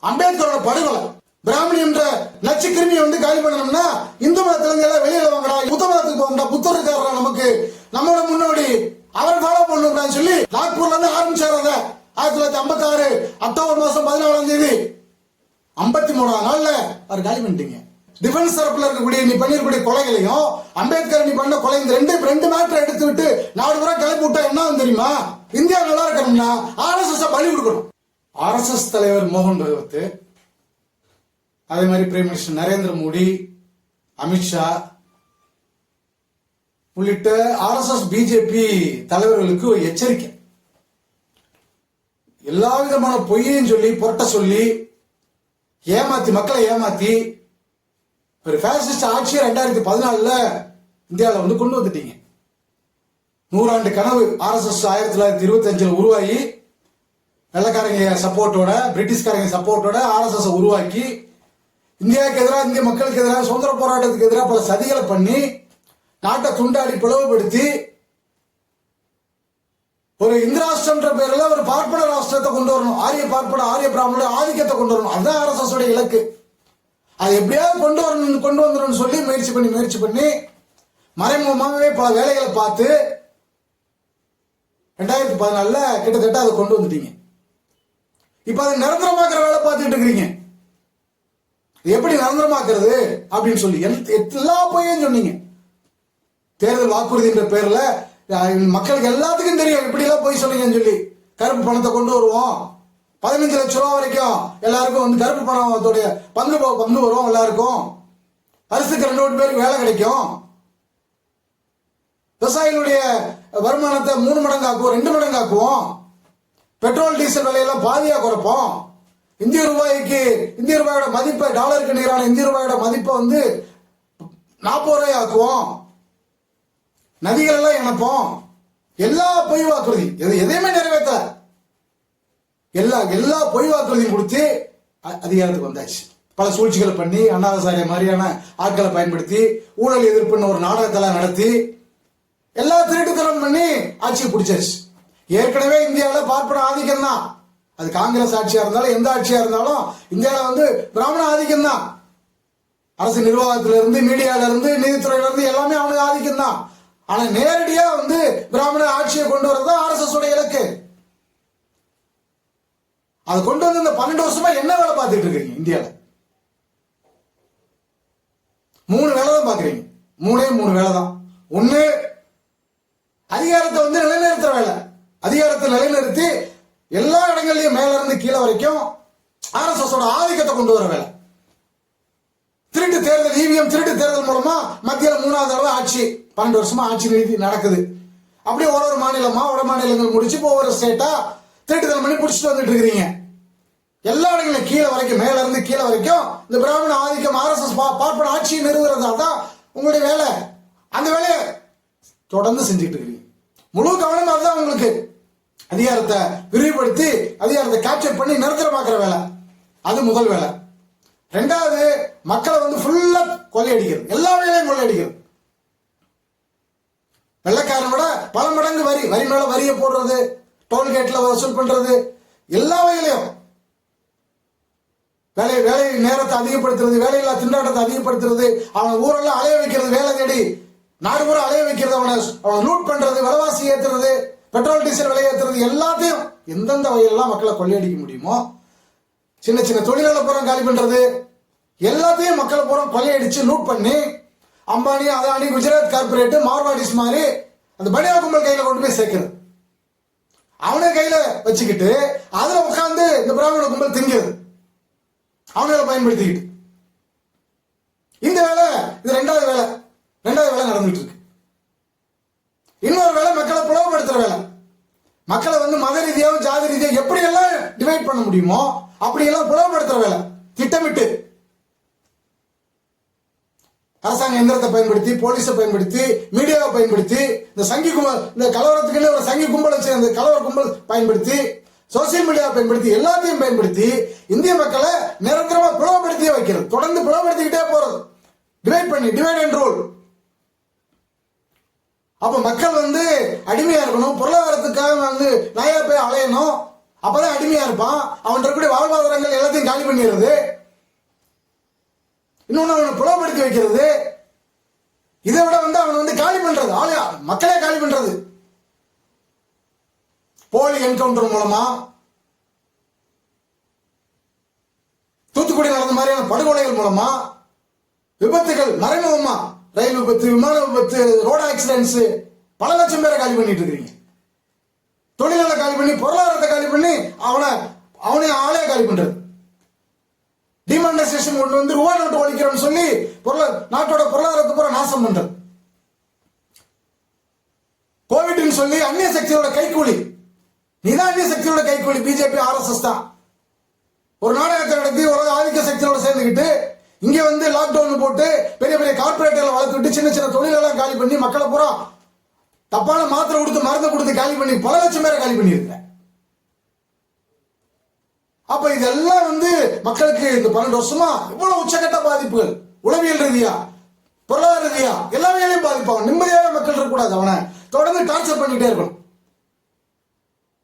அம்பேத்கரோட படுகொலை. பிராமணி என்ற நச்சு கிருமியை காலி பண்ணணும்னா இந்து மதத்துல இருந்து எல்லாம் வெளியில வாங்கடா, புத்த மதத்துக்கு போங்கடா, புத்தர் இருக்காரா நமக்கு, நம்மளோட முன்னோடி, அவர் ஃபாலோ பண்ணுறான்னு சொல்லி நாக்பூர்ல இருந்து ஆரம்பிச்சாரு. 1956 அக்டோபர் மாசம் 14ஆம் தேதி 53ஆம் நாள்ல அவர் காலி பண்ணிட்டீங்க. டிஃபென்ஸ் தரப்புல இருக்கக்கூடிய நீ பண்ணிருக்கூடிய கொலைகளையும் அம்பேத்கர் நீ பண்ண கொலை, இந்த ரெண்டு மேட்டரை எடுத்து விட்டு நாடு பூரா கிளப்பி விட்டா என்ன தெரியுமா? இந்தியா நல்லா இருக்கணும்னா RSS பலி கொடுக்கணும். RSS தலைவர் மோகன் பகவத், அதே மாதிரி பிரைம் மினிஸ்டர் நரேந்திர மோடி, அமித்ஷா உள்ளிட்ட RSS பிஜேபி தலைவர்களுக்கு ஒரு எச்சரிக்கை. எல்லா விதமான பொய்யையும் சொல்லி புரட்ட சொல்லி ஏமாத்தி மக்களை ஏமாத்தி ஒரு பாசிஸ்ட் ஆட்சியை 2014 இந்தியாவில் கொண்டு வந்துட்டீங்க. 100 ஆண்டு கனவு RSS 1925 உருவாகி வெள்ளக்காரங்க சப்போர்ட்டோட, பிரிட்டிஷ்காரங்க சப்போர்ட்டோட RSS உருவாக்கி இந்தியாவுக்கு எதிராக, இந்திய மக்களுக்கு எதிராக, சுதந்திர போராட்டத்துக்கு எதிராக பல சதிகளை பண்ணி நாட்டை துண்டாடி பிளவுபடுத்தி ஒரு இந்திராஷ்டிரம்ன்ற பேர்ல ஒரு பார்ப்பன ராஷ்டிரத்தை கொண்டு வரணும். ஆரிய பார்ப்பன ஆரிய பிராமணோட ஆதிக்கத்தை கொண்டு வரணும். அதுதான் RSS உடைய இலக்கு. அது எப்படியாவது கொண்டு வந்துடும் சொல்லி முயற்சி பண்ணி மறைமுகமாகவே பல வேலைகளை பார்த்து 2014 கிட்டத்தட்ட அதை கொண்டு வந்துட்டீங்க. இப்ப அதை நிரந்தரமாக்குற வேலை பார்த்துட்டு இருக்கிறீங்க. எப்படி நிரந்தரமாக்குறது அப்படின்னு சொல்லி எல்லா பொய்யும் சொன்னீங்க. தேர்தல் வாக்குறுதின்ற பேர்ல மக்களுக்கு எல்லாத்துக்கும் தெரியும் எப்படி எல்லாம் போய் சொன்னீங்கன்னு சொல்லி. கருப்பு பணத்தை கொண்டு வருவோம், 15 லட்சம் ரூபாய் வரைக்கும் எல்லாருக்கும் கருப்பு பணத்தோடைய பங்கு வரும், எல்லாருக்கும் அரசுக்கு 2 பேருக்கு வேலை கிடைக்கும், விவசாயிகளுடைய வருமானத்தை 3 மடங்காக்குவோம், 2 மடங்காக்குவோம், பெட்ரோல் டீசல் விலையெல்லாம் பாதியா குறைப்போம், இந்திய ரூபாயோட மதிப்பை, டாலருக்கு நிகரான இந்திய ரூபாயோட மதிப்பை 40 ரூபாய் ஆக்குவோம், நதிகள் எல்லாம் இணைப்போம். எல்லா பொய் வாக்குறுதி எதையுமே நிறைவேற்ற எல்லா பொய் வாக்குறுதியும் கொடுத்து அதிகாரத்துக்கு வந்தாச்சு. பல சூழ்ச்சிகளை பண்ணி அண்ணாசாரிய மாதிரியான ஆட்களை பயன்படுத்தி ஊழல் எதிர்ப்புன்னு ஒரு நாடகத்தெல்லாம் நடத்தி எல்லா திருட்டுத்தனம் பண்ணி ஆட்சியை பிடிச்சாச்சு. ஏற்கனவே இந்தியாவில் பார்ப்பன ஆதிக்கம் தான். அது காங்கிரஸ் ஆட்சியா இருந்தாலும் எந்த ஆட்சியா இருந்தாலும் இந்தியாவில் பிராமண ஆதிக்கம் தான். அரசு நிர்வாகத்திலிருந்து, மீடியால இருந்து, நீதித்துறையில இருந்து எல்லாமே அவனுக்கு ஆதிக்கம் தான். ஆனா நேரடியா பிராமண ஆட்சியை கொண்டு வரது RSS உடைய இலக்கு. அதை கொண்டு வந்து இந்த 12 வருஷமா என்ன வேலை பார்த்துட்டு இருக்கீங்க? இந்தியால 3 வேலை தான் பாக்குறீங்க. 3 வேலை தான். ஒண்ணு, அதிகாரத்தை நிலைநிறுத்துற வேலை. அதிகாரத்தை நிலைநிறுத்தி எல்லா இடங்கள்லயும் மேல இருந்து கீழே வரைக்கும் RSS ஆதிக்கத்தை கொண்டு வர வேலை. திருட்டு தேர்தல், EVM திருட்டு தேர்தல் மூலமா மத்தியில 3வது தடவை ஆட்சி, 12 வருஷமா ஆட்சி நீதி நடக்குது. அப்படியே ஒரு மாநிலமா வட மாநிலங்கள் முடிச்சு ஒவ்வொரு ஸ்டேட்டா திருட்டுதல் பண்ணி பிடிச்சிட்டு வந்துட்டு இருக்கிறீங்க. எல்லா இடங்களும் கீழே வரைக்கும், மேல இருந்து கீழே வரைக்கும் இந்த பிராமண ஆதிக்கம் RSS பார்ப்பன ஆட்சியை நிறுவுறதா தான் உங்களுடைய வேலை. அந்த வேலையை தொடர்ந்து செஞ்சுட்டு இருக்கிறீங்க. முழு கவனம் அதுதான் உங்களுக்கு. அதிகாரத்தை விரிவுபடுத்தி அதிகாரத்தை கேப்சர் பண்ணி நிரந்தரமாக்குற வேலை, அது முதல் வேலை. 2வது, மக்களை ஃபுல்லா கொள்ளையடிக்கிறது, எல்லா வேலையும் கொள்ளையடிக்கிறது. வெள்ளக்காரன் விட பல மடங்கு வரி மேல வரியை போடுறது, டோல்கேட்ல வசூல் பண்றது, எல்லா வகையிலையும் வேலை நேரத்தை அதிகப்படுத்துறது, வேலையில்லா திண்டாட்டத்தை அதிகப்படுத்துறது, அவனை ஊரெல்லாம் அலைய வைக்கிறது, வேலை தேடி நாடு பூரா அலைய வைக்கிறது, அவனை லூட் பண்றது, விலைவாசி ஏத்துறது, பெட்ரோல் டீசல் விலை ஏத்துறது, எல்லாத்தையும் எந்தெந்த வகையிலாம் மக்களை கொள்ளையடிக்க முடியுமோ, சின்ன சின்ன தொழிலாளர் பூரா காலி பண்றது, எல்லாத்தையும் மக்களை பூரா கொள்ளையடிச்சு லூட் பண்ணி அம்பானி, அதானி, குஜராத் கார்பரேட், மார்வாடிஸ் மாதிரி அந்த பனியா கும்பல் கையில கொண்டு போய் சேர்க்கிறது. அவனை கையில வச்சுக்கிட்டு அதுல உட்கார்ந்து இந்த பிராமண கும்பல் திங்கிறது, அவனை பயன்படுத்திக்கிட்டு. இந்த வேலை, இது 2வது வேலை நடந்துட்டு இருக்கு. இன்னொரு வேலை மக்களை பிளவுபடுத்துற வேலை. மக்களை மத ரீதியாகவும் ஜாதி ரீதியாக எப்படி எல்லாம் டிவைட் பண்ண முடியுமோ அப்படியெல்லாம் பிளவுபடுத்துற வேலை. திட்டமிட்டு அரசாங்க எந்திரத்தை பயன்படுத்தி, போலீஸை பயன்படுத்தி, மீடியாவை பயன்படுத்தி, இந்த சங்கி கும்பல், இந்த கலவரத்துக்குன்னு ஒரு சங்கி கும்பல் வச்சு அந்த கலவர கும்பல் பயன்படுத்தி, சோசியல் மீடியாவை பயன்படுத்தி, எல்லாத்தையும் பயன்படுத்தி இந்திய மக்களை நிரந்தரமா பிளவுபடுத்தியே வைக்கிறது. தொடர்ந்து பிளவுபடுத்திக்கிட்டே போறது, டிவைட் அண்ட் ரூல். அப்ப மக்கள் அடிமையா இருக்கணும், பொருளாதாரத்துக்காக நாயா போய் அலையணும், அப்பதான் அடிமையா இருப்பான். அவன் இருக்கக்கூடிய வாழ்வாதாரங்கள் எல்லாத்தையும் காலி பண்ணிடுறது, இன்னொன்னு அவனை புலப்படுத்தி வைக்கிறது. இதை விட அவனை காலி பண்றது, மக்களே காலி பண்றது. போலி என்கவுண்டர் மூலமா, தூத்துக்குடி நடந்த மாதிரியான படுகொலைகள் மூலமா, விபத்துகள் மறைமுகமா, ரயில் விபத்து, விமான விபத்து, ரோடு ஆக்சிடென்ட்ஸ், பல லட்சம் பேரை காலி பண்ணிட்டு இருக்கீங்க. தொழிலாளை காலி பண்ணி, பொருளாதாரத்தை காலி பண்ணி, அவனை ஆளே காலி பண்றது. டிமானிட்டைசேஷன் கொண்டு வந்து ரூபா நோட்டு ஒழிக்கிறோம்னு சொல்லி நாட்டோட பொருளாதாரத்தை பூரா நாசம் பண்றது. கோவிட்னு சொல்லி அந்நிய சக்தியோட கைக்கூலி, நீதான் அந்நிய சக்தியோட கைக்கூலி. பிஜேபி RSS தான் ஒரு நாடகத்தை நடத்தி உலக ஆதிக்க சக்தியோட சேர்ந்துக்கிட்டு இங்க லாக்டவுன் போட்டு பெரிய பெரிய கார்பரேட்டர்களை வளர்த்துட்டு சின்ன சின்ன தொழிலெல்லாம் காலி பண்ணி மக்களை பூரா தப்பான மாத்திரை கொடுத்து மருந்து கொடுத்து காலி பண்ணி பல லட்சம் பேரை காலி பண்ணியிருக்க. அப்ப இதெல்லாம் மக்களுக்கு இந்த 12 வருஷமா இவ்வளவு உச்சகட்ட பாதிப்புகள், உளவியல் ரீதியா, பொருளாதார ரீதியா, எல்லா வகையிலையும் பாதிப்பாகும். நிம்மதியாக மக்கள் இருக்கக்கூடாது, அவனை தொடர்ந்து டார்ச்சர் பண்ணிட்டே இருக்கணும்.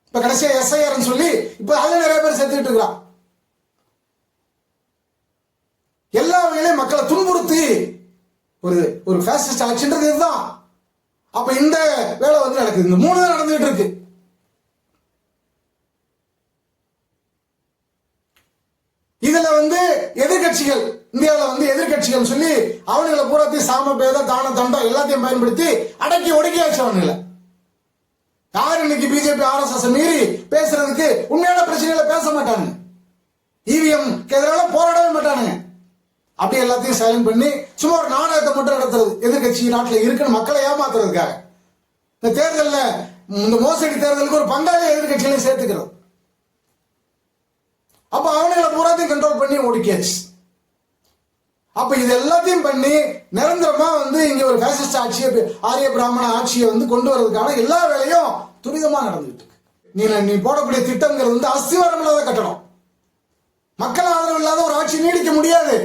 இப்ப கடைசியா SIR சொல்லி இப்ப அதுல நிறைய பேர் சேர்த்துக்கிட்டு இருக்கிறான். எல்லா வகையிலையும் மக்களை துன்புறுத்தி ஒரு ஃபேசிஸ்ட் ஆட்சின்றது இதுதான். அப்ப இந்த வேலை நடக்குது. இந்த 3 தான் நடந்துகிட்டு இருக்கு. இதுல எதிர்கட்சிகள், இந்தியாவில் எதிர்கட்சிகள் சொல்லி அவனுங்களை பூராத்தையும் சாம பேத தான தண்டம் எல்லாத்தையும் பயன்படுத்தி அடக்கி ஒடுக்கியாச்சு அவனுங்களை. யார் இன்னைக்கு பிஜேபி RSS மீறி பேசுறதுக்கு உண்மையான பிரச்சனைகளை பேச மாட்டாங்க, EVM எதிரால போராடவே மாட்டானுங்க. அப்படி எல்லாத்தையும் சைலண்ட் பண்ணி சும்மா ஒரு நாடகத்தை மட்டும் நடத்துறது. எதிர்கட்சி நாட்டில் இருக்குன்னு மக்களை ஏமாத்துறதுக்காக இந்த தேர்தலில், இந்த மோசடி தேர்தலுக்கு ஒரு பங்காளி எதிர்கட்சிகளையும் சேர்த்துக்கிறது. அப்ப அவனுங்களை பூராத்தையும் கண்ட்ரோல் பண்ணி ஒடுக்கியாச்சு. அப்ப இது எல்லாத்தையும் பண்ணி நிரந்தரமா இங்க ஒரு ஃபேசிஸ்ட் ஆட்சியை, ஆரிய பிராமண ஆட்சியை கொண்டு வரதுக்கான எல்லா வேலையும் துரிதமா நடந்துட்டு இருக்கு. நீ போடக்கூடிய திட்டங்கிறது அஸ்திவாரம் இல்லாத கட்டணம். மக்கள் ஆதரவு இல்லாத ஒரு ஆட்சி நீடிக்க முடியாது.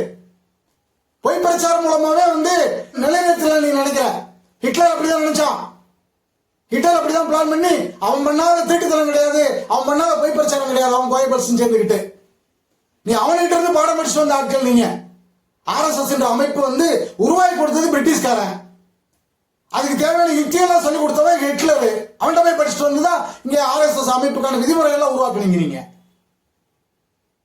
பொய் பிரச்சாரம் மூலமாவே நிலைநிறுத்தல நீ நினைக்கிற. ஹிட்லர் அப்படிதான் நினைச்சான். ஹிட்லர் அப்படிதான் பிளான் பண்ணி, அவன் பண்ணாத திருட்டுத்தனம் கிடையாது, அவன் பண்ணாத பொய் பிரச்சாரம் கிடையாது, அவன் கோயபல்சன் சேர்ந்துக்கிட்டு நீ அவன்கிட்ட இருந்து பாடம் படிச்சுட்டு வந்த ஆட்கள் நீங்க. RSS என்ற அமைப்பு உருவாக்கி கொடுத்தது பிரிட்டிஷ்காரன். அதுக்கு தேவையான யுக்தியெல்லாம் சொல்லி கொடுத்தவன் ஹிட்லர். அவன்கிட்ட போய் படிச்சுட்டு வந்துதான் இங்க RSS அமைப்புக்கான விதிமுறைகள்லாம் உருவாக்குனீங்க நீங்க.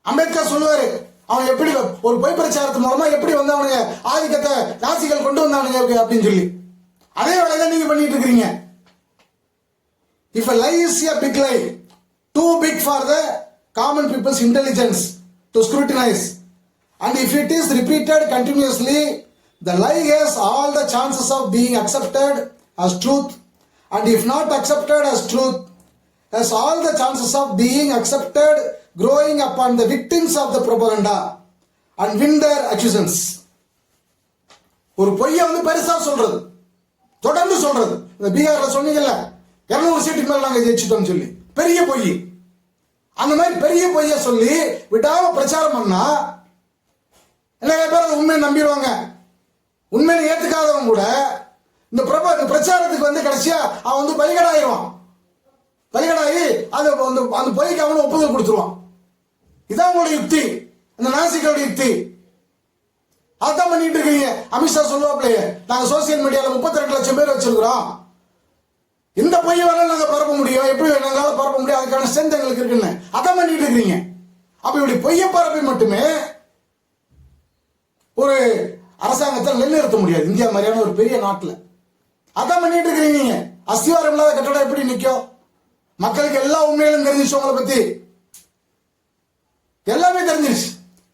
அம்பேத்கர் சொல்லுவாரு, அவன் எப்படி ஒரு பொய் பிரச்சாரத்து மூலமா எப்படி அவனுங்க ஆதிக்கத்தை ராசிகள் கொண்டு வந்தானுங்க அப்படின்னு சொல்லி. அதே வேலையை நீங்க பண்ணிட்டு இருக்கீங்க. If a lie is a big lie, too big for the common people's intelligence to scrutinize, and if it is repeated continuously, the lie has all the chances of being accepted as truth, and if not accepted as truth, has all the chances of being accepted, growing upon the victims of the propaganda and win their accusations. ஒரு பொய்யை பெருசா சொல்றது, தொடர்ந்து சொல்றது. இந்த பீகார்ல சொன்னீங்கல்ல 200 சீட்டுக்கு மேல நாங்க ஜெயிச்சிட்டோம் சொல்லி பெரிய பொய். அந்த மாதிரி பெரிய பொய்ய சொல்லி விடாம பிரச்சாரம் பண்ணா நிறைய பேர் உண்மையை நம்பிடுவாங்க. உண்மையை ஏத்துக்காதவங்க கூட இந்த பிரச்சாரத்துக்கு கடைசியா அவன் பலிகடாயிருவான். பலிகடாயி அந்த பொய்க்கு அவனு ஒப்புதல் கொடுத்துருவான். இதான் உங்களோட யுக்தி, இந்த நாசிகளோட யுக்தி. அதான் பண்ணிட்டு இருக்கீங்க. அமித்ஷா சொல்லுவாப்லையே, நாங்க சோசியல் மீடியால 32 லட்சம் பேர் வச்சிருக்கிறோம், இந்த பொய்யை வேணாலும் நாங்க பரப்ப முடியும், எப்படி எங்களால பரப்ப முடியும், அதுக்கான ஸ்ட்ரென்த் எங்களுக்கு இருக்குன்னு அதான் பண்ணிட்டு இருக்கீங்க. அப்ப இப்படி பொய்யை பரப்பி மட்டுமே ஒரு அரசாங்கத்தை நிலைநிறுத்த முடியாது இந்தியா மாதிரியான ஒரு பெரிய நாட்டில். அதான் பண்ணிட்டு இருக்கிறீங்க. அஸ்திவாரம் இல்லாத கட்டடம் எப்படி நிற்கும்? மக்களுக்கு எல்லா உண்மையிலும் தெரிஞ்சிச்சு, உங்களை பத்தி எல்லாமே தெரிஞ்சிருச்சு.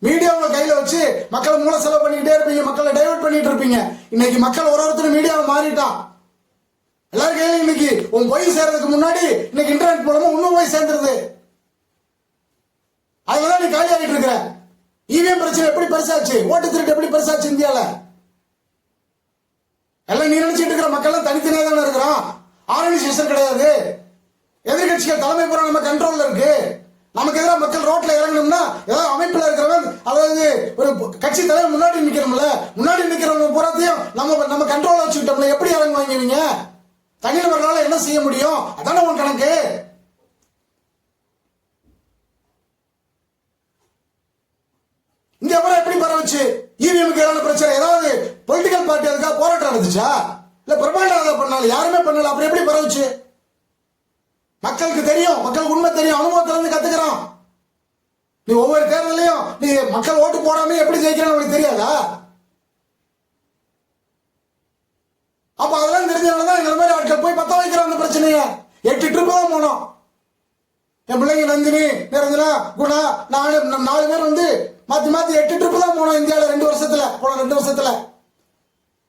மீடியாவை கையில வச்சு மக்களை மூல செலவு பண்ணிக்கிட்டே இருப்பீங்க, மக்களை டைவர்ட் பண்ணிட்டு இருப்பீங்க. இன்னைக்கு மக்கள் ஒருத்தர் மீடியாவை மாறிட்டான். எல்லாரும் கையில இன்னைக்கு உன் போய் சேர்றதுக்கு முன்னாடி இன்னைக்கு இன்டர்நெட் மூலமா உண்மை போய் சேர்ந்துருது. அதுதான் நீ காலி ஆகிட்டு இருக்கிற. EVM பிரச்சனை எப்படி பெருசாச்சு, ஓட்டு திருட்டு எப்படி பெருசாச்சு இந்தியால? எல்லாம் நீ நினைச்சிட்டு இருக்கிற மக்கள் தனித்தனியா தானே இருக்கிறோம். ஆர்கனைசேஷன் கிடையாது. எதிர்கட்சிகள் தலைமை பூரா நம்ம கண்ட்ரோல்ல இருக்கு. நமக்கு எதிராக மக்கள் ரோட்ல இறங்கணும்னா ஏதாவது அமைப்புல இருக்கிறவன், அதாவது ஒரு கட்சி தலைவர் முன்னாடி நிக்கிறோம்ல, முன்னாடி நிக்கிறவங்க பூராத்தையும் நம்ம கண்ட்ரோல்ல வச்சுக்கிட்டோம்ல, எப்படி இறங்குவாங்க நீங்க? தனிநபர்களால என்ன செய்ய முடியும்? அதான உன் கணக்கு. பரவுச்சு? இவிஎம்க்கு எதிரான பிரச்சனை ஏதாவது பொலிட்டிக்கல் பார்ட்டி அதுக்காக போராட்டம் நடந்துச்சா? இல்ல பிரபாண்டா பண்ணால? யாருமே பண்ணல. அப்புறம் எப்படி பரவுச்சு? மக்களுக்கு தெரியும், மக்களுக்கு உண்மை தெரியும், அனுபவத்துல இருந்து கத்துக்கிறோம். நீ ஒவ்வொரு தேர்தலையும் நீ மக்கள் ஓட்டு போடாம எப்படி ஜெயிக்கிறேன்னு உனக்கு தெரியாதா? அப்ப அதெல்லாம் தெரிஞ்சவங்கதான் எங்களை மாதிரி ஆட்கள் போய் பத்த வைக்கிறோம் அந்த பிரச்சனைய. 8 ட்ரிப் தான் போனோம். என் பிள்ளைங்க நந்தினி, நிரஞ்சனா, குணா, 4 பேர் வந்து மாத்தி 8 ட்ரிப் தான் போனோம் இந்தியாவில் 2 வருஷத்துல. போன 2 வருஷத்துல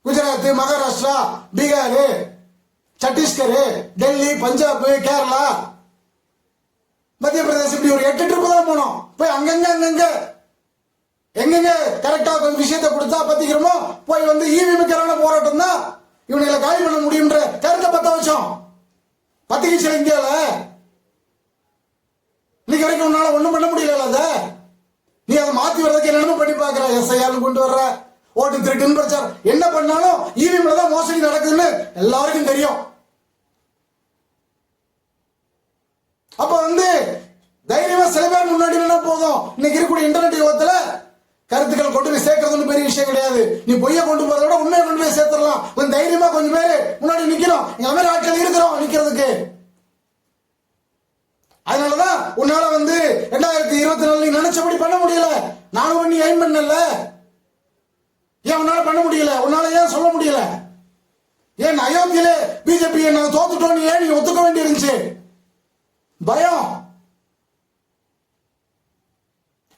குஜராத், மகாராஷ்டிரா, பீகார், சத்தீஸ்கர், டெல்லி, பஞ்சாப், கேரளா, மத்திய பிரதேசம், இப்படி ஒரு 8 ட்ரிப் தான் போனோம். போய் அங்கங்க எங்கெங்க கரெக்டா கொஞ்சம் விஷயத்தை கொடுத்தா பத்திக்கிறோமோ போய் வந்து ஈவிஎம்க்கான போராட்டம் தான் இவனுங்களை காலி பண்ண முடியும்ன்ற கருத்தை பத்த வச்சோம். பத்திக்கிச்சு இந்தியால. இன்னைக்கு வரைக்கும் உன்னால ஒண்ணும் பண்ண முடியல. அத நீ அதை மாத்தி வர்றதுக்கு என்னென்ன பண்ணி பாக்குற. எஸ்ஐஆர் கொண்டு வர்ற, ஓட்டு திருட்டுன்னு பிரச்சாரம் என்ன பண்ணாலும் ஈவிஎம்ல தான் மோசடி நடக்குதுன்னு எல்லாருக்கும் தெரியும். அப்ப வந்து தைரியமா சில பேர் முன்னாடி நின்னா போதும். இன்னைக்கு இருக்கக்கூடிய இன்டர்நெட் யுகத்துல கருத்துக்கள் கொண்டு போய் சேர்க்கறது பெரிய விஷயம் கிடையாது. நீ பொய்ய கொண்டு போறத விட உண்மையை கொண்டு போய் சேர்த்துடலாம். கொஞ்சம் தைரியமா கொஞ்சம் பேர் முன்னாடி நிக்கணும். எங்க மாதிரி ஆட்கள் இருக்கிறோம் நிக்கிறதுக்கு. அதனாலதான் உன்னால வந்து 2024 நீ நினைச்சபடி பண்ண முடியல. நானும் நீ எய்ம் பண்ணல. ஏன் உன்னால பண்ண முடியல? உன்னால ஏன் சொல்ல முடியல? ஏன் அயோத்தியில பிஜேபி நாங்க தோத்துட்டோம் ஏன் நீ ஒத்துக்க வேண்டி இருந்துச்சு? பயம்.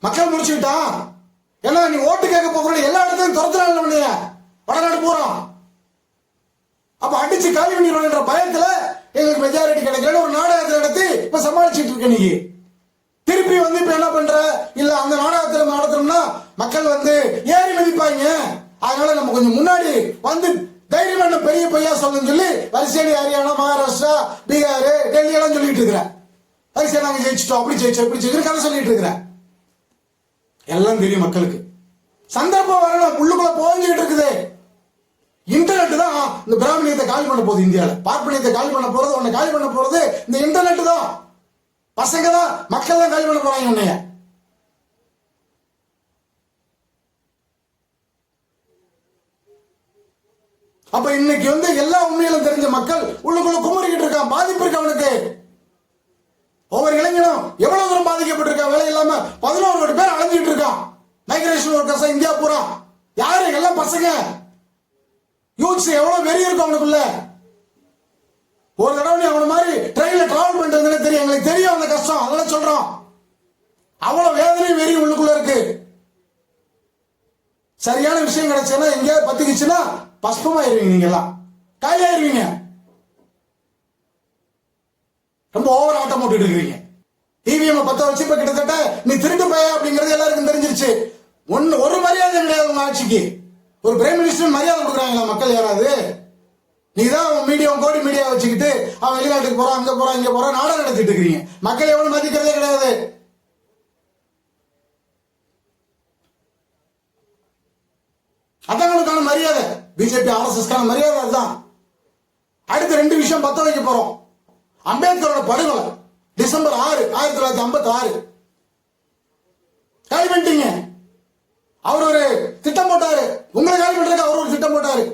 மக்கள் முடிச்சுக்கிட்டான். ஏன்னா நீ ஓட்டு கேட்க போகிற எல்லா இடத்தையும் துரத்துறாங்க வடநாடு போறோம். அப்ப அடிச்சு காலி பண்ணிடுவாங்கன்ற பயத்துல எங்களுக்கு மெஜாரிட்டி கிடைக்கல ஒரு நாடகத்தை நடத்தி இப்ப சமாளிச்சுட்டு இருக்க. நீ திருப்பி வந்து இப்ப என்ன பண்ற? இல்ல அந்த நாடகத்துல நடத்தணும்னா மக்கள் வந்து ஏறி மதிப்பாங்க. அதனால நம்ம கொஞ்சம் முன்னாடி வந்து தைரியமான பெரிய பையா சொல்லுன்னு சொல்லி வரிசையடி ஹரியானா, மகாராஷ்டிரா, பீகார், டெல்லி எல்லாம் சொல்லிட்டு இருக்கிறேன். வரிசையா நாங்க ஜெயிச்சிட்டோம், அப்படி ஜெயிச்சோம், இப்படி ஜெயிச்சு கதை சொல்லிட்டு இருக்கிறேன். எல்லாம் தெரியும் மக்களுக்கு. சந்தர்ப்பம் வரணும். உள்ளுக்குள்ள போஞ்சிட்டு இருக்குது. இன்டர்நெட் தான் இந்த பிராமணியத்தை காலி பண்ண போகுது. இந்தியாவில் பார்ப்பனியத்தை காலி பண்ண போறது, உன்னை காலி பண்ண போறது இந்த இன்டர்நெட் தான். பசங்க தான், மக்கள் தான் காலி பண்ண போறாங்க உன்னைய. அப்ப இன்னைக்கு வந்து எல்லா உண்மையிலும் தெரிஞ்ச மக்கள் உள்ளுக்குள்ள குமரிக்கிட்டு இருக்கான். பாதிப்பு இருக்கு அவனுக்கு. ஒவ்வொரு இளைஞனும் எவ்வளவு தூரம் பாதிக்கப்பட்டிருக்கான். வேலை இல்லாம 11 கோடி பேர் அலைஞ்சிட்டு இருக்கான். மைக்ரேஷன் ஒர்க்கர்ஸ் இந்தியா பூரா. யாரு? எல்லாம் பசங்க. யூத்ஸ் எவ்வளவு வெறி இருக்கும் அவனுக்குள்ள. ஒரு தடவை நீ அவன மாதிரி ட்ரெயின்ல டிராவல் பண்ணிட்டு தெரியும். எங்களுக்கு தெரியும் அந்த கஷ்டம். அதெல்லாம் சொல்றோம். அவ்வளவு வேதனை வெறி உள்ளுக்குள்ள இருக்கு. சரியான விஷயம் கிடைச்சுன்னா எங்கேயாவது பத்திக்கிச்சுன்னா பஸ்பமாயிருவீங்க. நீங்க எல்லாம் காலியாயிருவீங்க. ரொம்ப ஓவர் ஆட்டம் போட்டுட்டு இருக்கீங்க. இவிஎம் பத்த வச்சு இப்ப கிட்டத்தட்ட நீ திருட்டு போய அப்படிங்கிறது எல்லாருக்கும் தெரிஞ்சிருச்சு. ஒரு மரியாதை கிடையாது உங்க ஆட்சிக்கு. ஒரு பிரைம் மினிஸ்டர் மரியாதை கொடுக்குறாங்களா மக்கள் யாராவது? நீ தான் மீடியா, கோடி மீடியா வச்சுக்கிட்டு அவன் வெளிநாட்டுக்கு போறான், அங்க போறான், இங்க போறான், நாடகம் நடத்திட்டு இருக்கிறீங்க. மக்கள் எவ்வளவு மதிக்கிறதே கிடையாது. அதான் மரியாதை. பிஜேபி ஆர்எஸ்எஸ்கான மரியாதை அதுதான். அடுத்த 2 விஷயம் பத்த வைக்க போறோம். அம்பேத்கரோட படுகொலை டிசம்பர் 6, 1956 காலி பண்ணிட்டீங்க. அவர் ஒரு திட்டம் போட்டாரு. உங்களை காலி பண்றதுக்கு அவர் ஒரு திட்டம் போட்டாரு.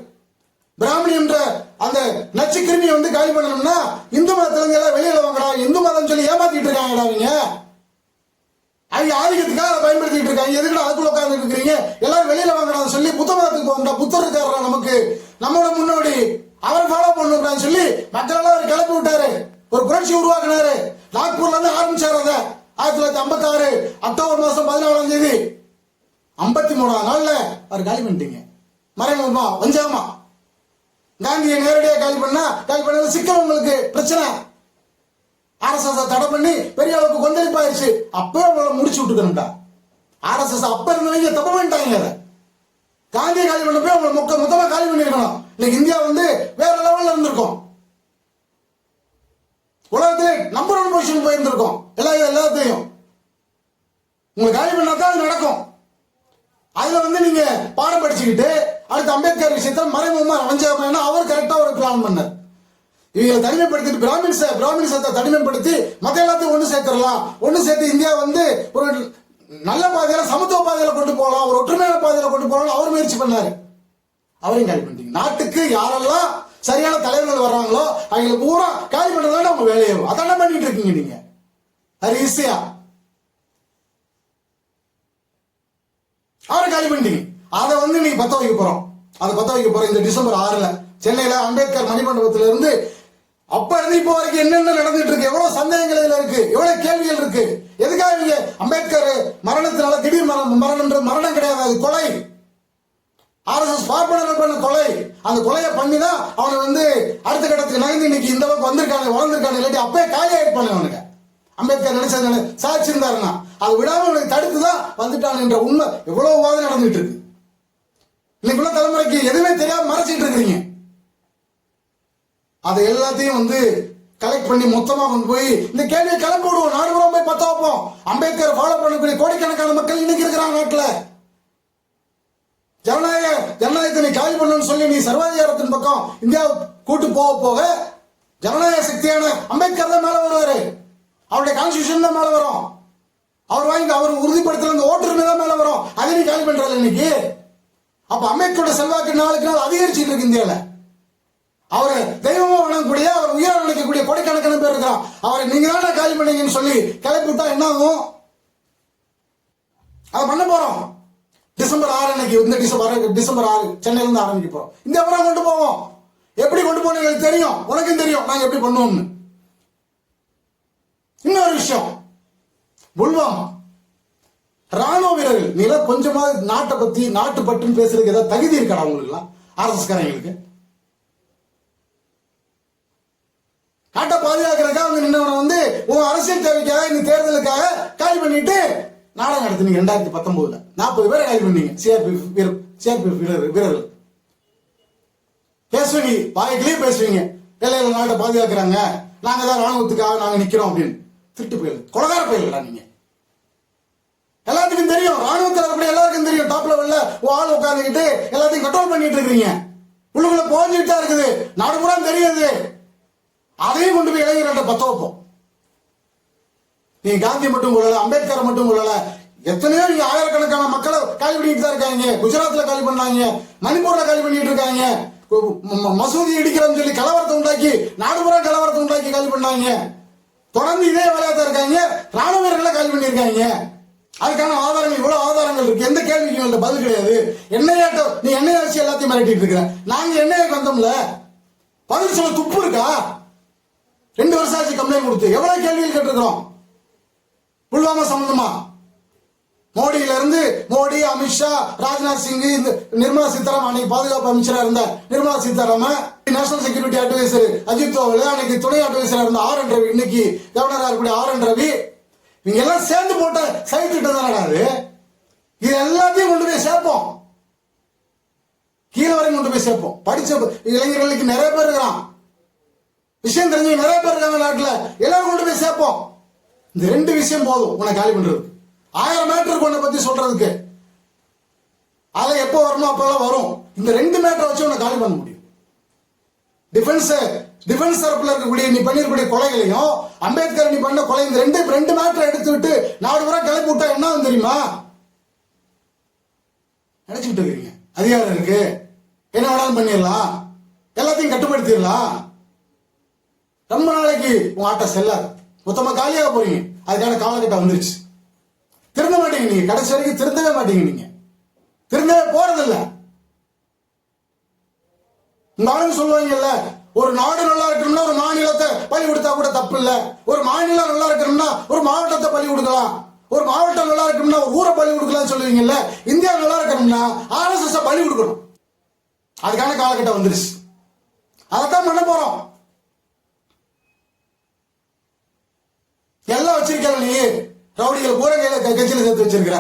பிராமணி என்ற அந்த நச்சு கிருமியை வந்து காலி பண்ணணும்னா இந்து மதத்துல இருந்து எல்லாம் வெளியில வாங்கடா, இந்து மதம் சொல்லி ஏமாத்திட்டு இருக்காங்கடா. அவங்க ஆதிக்கத்துக்காக அதை பயன்படுத்திட்டு இருக்காங்க. எதுக்கு அதுக்குள்ள உட்கார்ந்து இருக்கிறீங்க? எல்லாரும் வெளியில வாங்கடா சொல்லி புத்த மதத்துக்கு போகண்டா. புத்தர் இருக்காரா நமக்கு, நம்மோட முன்னோடி, அவரை ஃபாலோ பண்ணணும்னு சொல்லி மக்கள் எல்லாம் அவர் கிளப்பி விட்டாரு. ஒரு புரட்சி உருவாக்குனாரு. நாக்பூர்ல இருந்து ஆரம்பிச்சாரு. அதை 1956 அக்டோபர் மாசம் 14ஆம் தேதி 53ஆம் நாள்ல அவர் காலி பண்ணிட்டீங்க. மறைமுகமா வஞ்சாமா காந்தியை நேரடியாக காலி பண்ண சிக்கல் உங்களுக்கு பிரச்சனை. ஆர்எஸ்எஸ் தடை பண்ணி பெரிய அளவுக்கு கொந்தளிப்பாயிருச்சு. அப்பவே அவங்களை முடிச்சு விட்டுக்கணும்டா. ஆர்எஸ்எஸ் அப்ப இருந்தவங்க தப்பு பண்ணிட்டாங்க. அதை காந்தியை காலி பண்ண போய் அவங்களை மொத்தமா காலி பண்ணிருக்கணும். இன்னைக்கு இந்தியா வந்து வேற லெவல்ல இருந்திருக்கும். உலகத்திலே நம்பர் 1 பொசிஷன் போயிருந்திருக்கும். எல்லாத்தையும் உங்களுக்கு காலி பண்ணாதான் அது நடக்கும். அதுல வந்து நீங்க பாடம் படிச்சுக்கிட்டு அடுத்து அம்பேத்கர் விஷயத்த மறைமுகமா வஞ்சாம அவர் கரெக்டா ஒரு பிளான் பண்ணார். இவங்களை தனிமைப்படுத்திட்டு பிராமணிசத்தை தனிமைப்படுத்தி மத்த எல்லாத்தையும் ஒண்ணு சேர்த்துடலாம். ஒண்ணு சேர்த்து இந்தியா வந்து ஒரு நல்ல பாதையில, சமத்துவ பாதையில கொண்டு போகலாம். ஒரு ஒற்றுமையான பாதையில கொண்டு போறாங்க அவர் முயற்சி பண்ணாரு, அவரையும் காலி பண்ணிட்டீங்க. நாட்டுக்கு யாரெல்லாம் சரியான தலைவர்கள் வர்றாங்களோ அவங்களுக்கு பூரா காலி பண்றதுதான் அவங்க வேலையும். அதான பண்ணிட்டு இருக்கீங்க நீங்க. அது ஈஸியா அவரை காலி பண்ணிட்டீங்க. அதை நீங்க பத்த வைக்க போறோம். அதை பத்த வைக்க போறோம் இந்த டிசம்பர் 6 சென்னையில அம்பேத்கர் மணிமண்டபத்தில இருந்து. அப்ப இருந்து இப்போ வரைக்கும் என்னென்ன நடந்துட்டு இருக்கு, எவ்வளவு சந்தேகங்கள் இதுல இருக்கு, எவ்வளவு கேள்விகள் இருக்கு. எதுக்காக நீங்க அம்பேத்கர் மரணத்தினால திடீர் மரணம் கிடையாது, அது கொலை. RSS பார்ப்பனர்கள் பண்ண கொலை. அந்த கொலையை பண்ணிதான் அவனை அடுத்த கட்டத்துக்கு நகர்ந்து இன்னைக்கு இந்த அளவுக்கு வந்திருக்காங்க, வளர்ந்திருக்காங்க. இல்லாட்டி அப்பயே காலி ஆயிடுப்பாங்க அவனுக்கு. அம்பேத்கர் நினைச்சது சாதிச்சிருந்தாருன்னா அதை விடாம அவனுக்கு தடுத்துதான் வந்துட்டான் என்ற உண்மை எவ்வளவு வாதம் நடந்துட்டு இருக்கு. இன்னைக்குள்ள தலைமுறைக்கு எதுவுமே தெரியாம மறைச்சிட்டு இருக்கிறீங்க. அதை எல்லாத்தையும் கலெக்ட் பண்ணி மொத்தமா போய் இந்த கேள்வியை கிளப்பி விடுவோம். நாடு போய் பத்த வைப்போம். அம்பேத்கர் ஃபாலோ பண்ணக்கூடிய கோடிக்கணக்கான மக்கள் இன்னைக்கு இருக்கிறாங்க நாட்டுல. ஜனநாயகத்தை நீ காலி பண்ணணும்னு சொல்லி நீ சர்வாதிகாரத்தின் பக்கம் இந்தியா கூட்டு போக போக ஜனநாயக சக்தியான அம்பேத்கர் தான் மேல வருவாரு. அவருடைய கான்ஸ்டிடியூஷன் தான் மேல வரும். அவர் உறுதிப்படுத்துற அந்த ஓட்டுரிமை தான் மேல வரும். அதை நீ காலி பண்றாரு இன்னைக்கு. அப்ப அம்பேத்கரோட செல்வாக்கு நாளுக்கு நாள் அதிகரிச்சுட்டு இருக்கு இந்தியாவில. அவரை தெய்வமா வணங்கக்கூடிய, அவர் உயிரை நினைக்கக்கூடிய கோடிக்கணக்கான பேர் இருக்கிறான். அவரை நீங்க தானே காலி பண்ணீங்கன்னு சொல்லி கிளப்பி விட்டா என்ன ஆகும்? அதை பண்ண போறோம். டிசம்பர் 6 அன்னைக்கு இந்த டிசம்பர் 6 சென்னையில இருந்து ஆரம்பிக்க போறோம். இந்த அப்புறம் கொண்டு போவோம். எப்படி கொண்டு போன எனக்கு தெரியும், உனக்கும் தெரியும் நாங்க எப்படி பண்ணுவோம்னு. இன்னொரு விஷயம், புல்வாமா ராணுவ வீரர்கள் நீங்க கொஞ்சமா நாட்டை பத்தி நாட்டு பற்றுன்னு பேசுறதுக்கு ஏதாவது தகுதி இருக்கா உங்களுக்கு எல்லாம்? RSS காரங்களுக்கு நாட்டை பாதுகாக்கிறதுக்காக நின்றவனை உன் அரசியல் தேவைக்காக இந்த தேர்தலுக்காக காலி பண்ணிட்டு நாடகம் நடத்தினீங்க. 2019 40 பேரை காலி பண்ணீங்க. சிஆர்பிஎஃப் வீரர்கள் பேசுவீங்க, வாய்க்கிலேயே பேசுவீங்க. எல்லையில நாட்டை பாதுகாக்கிறாங்க, நாங்க தான் ராணுவத்துக்காக நாங்க நிக்கிறோம் அப்படின்னு. திருட்டு போயிரு, கொலகார போயிடலாம். நீங்க எல்லாத்துக்கும் தெரியும், ராணுவத்தில் இருக்கக்கூடிய எல்லாருக்கும் தெரியும். டாப் லெவல்ல ஆள் உட்கார்ந்துக்கிட்டு எல்லாத்தையும் கண்ட்ரோல் பண்ணிட்டு இருக்கீங்க. உள்ளுக்குள்ள போஞ்சுட்டா இருக்குது, நாடு பூரா தெரியுது. அதையும் கொண்டு போய் இளைஞர்கிட்ட பத்த வைப்போம். நீங்க காந்தி மட்டும் கொள்ளல, அம்பேத்கரை மட்டும் கொள்ளல, எத்தனையோ நீங்க ஆயிரக்கணக்கான மக்களை காலி பண்ணிட்டு தான் இருக்காங்க. குஜராத்ல காலி பண்ணாங்க, மணிப்பூர்ல காலி பண்ணிட்டு இருக்காங்க. மசூதி இடிக்கிறோம்னு சொல்லி கலவரத்தை உண்டாக்கி, நாடு பூரா கலவரத்தை உண்டாக்கி காலி பண்ணாங்க. தொடர்ந்து இதே வேலையா தான் இருக்காங்க. ராணுவ வீரர்களை காலி பண்ணியிருக்காங்க. அதுக்கான ஆதாரங்கள், இவ்வளவு ஆதாரங்கள் இருக்கு. எந்த கேள்விக்கும் பதில் கிடையாது. எண்ணெயாட்டம் நீ எண்ணெய் அரிசி எல்லாத்தையும் மிரட்டிட்டு இருக்கிற. நாங்க எண்ணெய்க்கு வந்தோம்ல, பதில் சொல்ல துப்பு இருக்கா? 2 வருஷம் ஆச்சு கம்ப்ளைண்ட் கொடுத்து. எவ்வளவு கேள்விகள் கேட்டிருக்கிறோம் புல்வாமா சம்பந்தமா. மோடியில இருந்து மோடி, அமித்ஷா, ராஜ்நாத் சிங், நிர்மலா சீதாராமன், அன்னைக்கு பாதுகாப்பு அமைச்சரா இருந்த Nirmala Sitharaman, national security adviser Ajit Doval, அன்னைக்கு துணை அட்வைசரா இருந்த RN ரவி, இன்னைக்கு கவர்னரா இருக்கக்கூடிய RN ரவி, இவங்க எல்லாம் சேர்ந்து போட்ட சைட் திட்டம் தானே இது. எல்லாத்தையும் கொண்டு போய் சேர்ப்போம், கீழே வரைக்கும் கொண்டு போய் சேர்ப்போம். படிச்ச இளைஞர்களுக்கு நிறைய பேர் இருக்கிறான், விஷயம் தெரிஞ்சவங்க நிறைய பேர் இருக்காங்க நாட்டுல. எல்லாரும் கொண்டு போய் சேர்ப்போம். இந்த 2 விஷயம் போதும் உன்னை காலி பண்றது. 1000 மேட்டருக்கு உன்னை பத்தி சொல்றதுக்கு. அதை எப்போ வரணும் அப்பெல்லாம் வரும். இந்த 2 மேட்டரை வச்சு உன்னை காலி பண்ண முடியும். டிஃபென்ஸ் தரப்புல இருக்கக்கூடிய நீ பண்ணிருக்கூடிய கொலைகளையும் அம்பேத்கர் நீ பண்ண கொலை, இந்த 2 மேட்டரை எடுத்து விட்டு நாடு பூரா கிளப்பி விட்டா என்ன தெரியுமா? நினைச்சுட்டு இருக்கீங்க அதிகாரம் இருக்கு, என்ன வேணாலும் பண்ணிடலாம், எல்லாத்தையும் கட்டுப்படுத்திடலாம். ரொம்ப நாளைக்கு உங்க ஆட்ட செல்லாது, மொத்தமா காலியாக போறீங்க. அதுக்கான காலகட்டம் வந்துருச்சு. திருந்த மாட்டீங்க நீங்க, கடைசி வரைக்கும் திருந்தவே மாட்டீங்க. நீங்க திருந்தவே போறதில்ல. உங்க ஆளுங்க சொல்லுவாங்கல்ல, ஒரு நாடு நல்லா இருக்கணும்னா ஒரு மாநிலத்தை பலி கொடுத்தா கூட தப்பு இல்ல. ஒரு மாநிலம் நல்லா இருக்கணும்னா ஒரு மாவட்டத்தை பலி கொடுக்கலாம். ஒரு மாவட்டம் நல்லா இருக்கணும்னா ஒரு ஊரை பலி கொடுக்கலாம் சொல்லுவீங்கல்ல. இந்தியா நல்லா இருக்கணும்னா RSS பலி கொடுக்கணும். அதுக்கான காலகட்டம் வந்துருச்சு. அதைத்தான் பண்ண போறோம். எல்லாம் வச்சிருக்க நீ, ரவுடிகள் பூரா கட்சியில சேர்த்து வச்சிருக்கிற,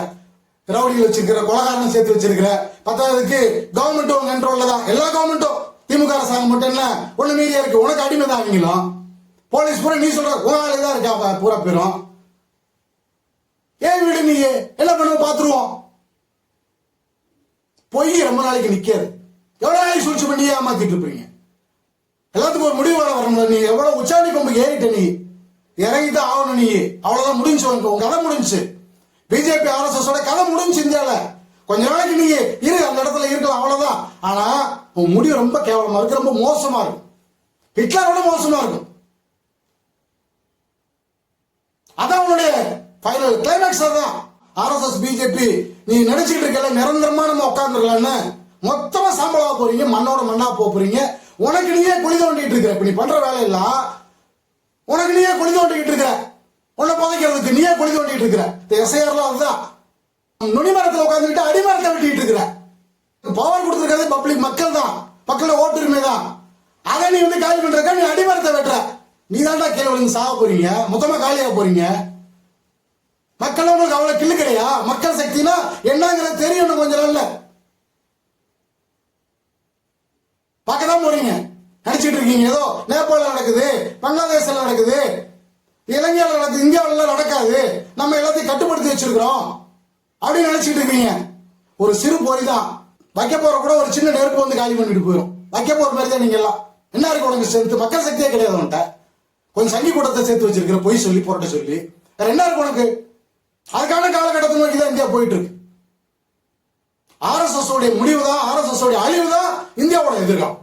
ரவுடிகள் வச்சிருக்கிற, கொலகாரனை சேர்த்து வச்சிருக்கிற. 10வது கவர்மெண்ட் உங்க கண்ட்ரோல்ல தான். எல்லா கவர்மெண்ட்டும், திமுக அரசாங்கம் மட்டும் என்ன ஒண்ணு மீறியா இருக்கு. உனக்கு அடிமை தான் அவங்களும். போலீஸ் பூரா நீ சொல்ற உங்க தான் இருக்கா பூரா பேரும். ஏன் வீடு நீ என்ன பண்ணுவ பாத்துருவோம். பொய் ரொம்ப நாளைக்கு நிக்காது. எவ்வளவு நாளைக்கு சூழ்ச்சி பண்ணி ஏமாத்திட்டு இருப்பீங்க. எல்லாத்துக்கும் ஒரு முடிவு வரணும்ல. நீ எவ்வளவு உச்சாணி கொம்பு ஏறிட்ட, நீ இறங்கிதான் ஆகணும். நீ அவ்வளவுதான் முடிஞ்சு, உங்க கதை முடிஞ்சு. பிஜேபி RSS கதை முடிஞ்சு. இந்தியால கொஞ்ச நாளைக்கு நீ இரு, அந்த இடத்துல இருக்கலாம், அவ்வளவுதான். ஆனா உன் முடிவு ரொம்ப கேவலமா இருக்கு, ரொம்ப மோசமா இருக்கும். ஹிட்லரோட மோசமா இருக்கும். அதான் உன்னுடைய ஃபைனல் கிளைமேக்ஸ். தான் ஆர்எஸ்எஸ் பிஜேபி நீ நினைச்சுட்டு இருக்கல நிரந்தரமா நம்ம உட்காந்துருக்கலான்னு மொத்தமா சாம்பலா போறீங்க, மண்ணோட மண்ணா போறீங்க. உனக்கு நீயே குழி தோண்டிட்டு இருக்கிற. இப்ப நீ பண்ற வேலையெல்லாம் உனக்கு நீயே குழி தோண்டிக்கிட்டு இருக்கிற. உன்னை புதைக்கிறதுக்கு நீயே குழி தோண்டிட்டு இருக்கிற. எஸ்ஐஆர்லாம் அதுதான். நுனிமரத்தில் உட்காந்துக்கிட்டு அடிமரத்தை வெட்டிட்டு இருக்கிற. பவர் கொடுத்துருக்கிறது பப்ளிக், மக்கள் தான், மக்களோட ஓட்டுரிமை தான். அதை நீ வந்து காலி பண்றக்க நீ அடிமரத்தை வெட்டுற. நீ தான்டா கீழே விழுந்து சாக போறீங்க, மொத்தமா காலியாக போறீங்க. மக்கள் உங்களுக்கு அவ்வளவு கிள்ளு கிடையா? மக்கள் சக்தினா என்னங்கிறது தெரியும். கொஞ்சம் நாள்ல பார்க்கதான் போறீங்க. நினைச்சிட்டு இருக்கீங்க ஏதோ நேபாள நடக்குது, பங்களாதேஷ்ல நடக்குது, இலங்கையில நடக்குது, இந்தியாவில நடக்காது, நம்ம எல்லாத்தையும் கட்டுப்படுத்தி வச்சிருக்கிறோம் அப்படின்னு நினைச்சிட்டு இருக்கீங்க. ஒரு சிறு போரி தான். வைக்க போற கூட ஒரு சின்ன நெருப்பு வந்து காலி பண்ணிட்டு போயிடும். வைக்க போற மாதிரி தான் நீங்க எல்லாம். என்ன இருக்கு உனக்கு சேர்த்து? மக்கள் சக்தியே கிடையாது உன்ட்ட. கொஞ்சம் சங்கி கூட்டத்தை சேர்த்து வச்சிருக்கிற, பொய் சொல்லி புரட்ட சொல்லி. வேற என்ன இருக்கு உனக்கு? அதுக்கான காலகட்டத்தை நோக்கி தான் இந்தியா போயிட்டு இருக்கு. ஆர்எஸ்எஸ் உடைய முடிவு தான், ஆர்எஸ்எஸ் உடைய அழிவு தான் இந்தியாவோட எதிர்காலம்.